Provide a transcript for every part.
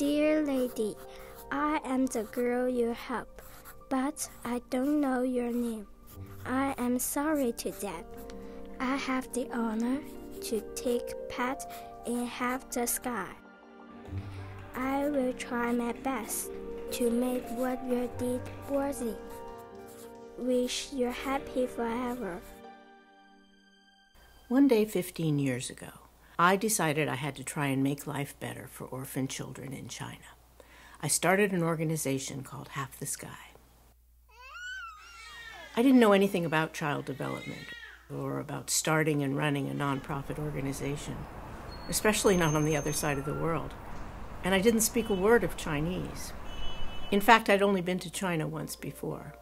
Dear lady, I am the girl you help, but I don't know your name. I am sorry to that. I have the honor to take part in half the sky. I will try my best to make what you did worthy. Wish you're happy forever. One day 15 years ago, I decided I had to try and make life better for orphan children in China. I started an organization called Half the Sky. I didn't know anything about child development or about starting and running a nonprofit organization, especially not on the other side of the world. And I didn't speak a word of Chinese. In fact, I'd only been to China once before.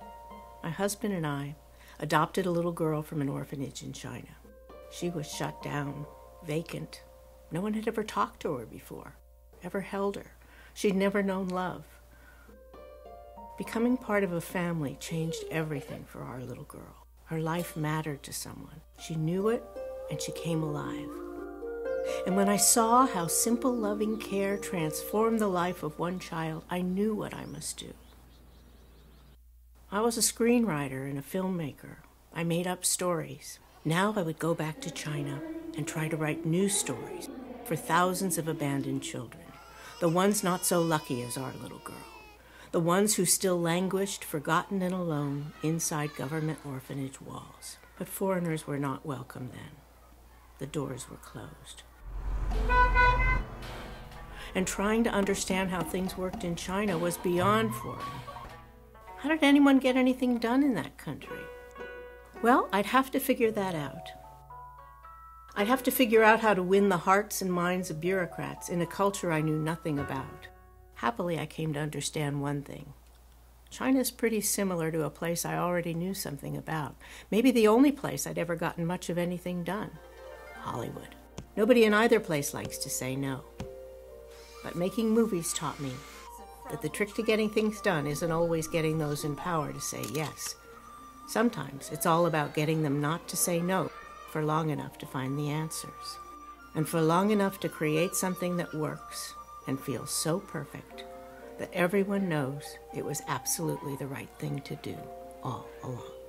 My husband and I adopted a little girl from an orphanage in China. She was shut down, vacant. No one had ever talked to her before, ever held her. She'd never known love. Becoming part of a family changed everything for our little girl. Her life mattered to someone. She knew it, and she came alive. And when I saw how simple, loving care transformed the life of one child, I knew what I must do. I was a screenwriter and a filmmaker. I made up stories. Now I would go back to China and try to write new stories for thousands of abandoned children, the ones not so lucky as our little girl, the ones who still languished, forgotten and alone inside government orphanage walls. But foreigners were not welcome then. The doors were closed. And trying to understand how things worked in China was beyond foreign. How did anyone get anything done in that country? Well, I'd have to figure that out. I'd have to figure out how to win the hearts and minds of bureaucrats in a culture I knew nothing about. Happily, I came to understand one thing. China's pretty similar to a place I already knew something about. Maybe the only place I'd ever gotten much of anything done. Hollywood. Nobody in either place likes to say no. But making movies taught me that the trick to getting things done isn't always getting those in power to say yes. Sometimes it's all about getting them not to say no for long enough to find the answers, and for long enough to create something that works and feels so perfect that everyone knows it was absolutely the right thing to do all along.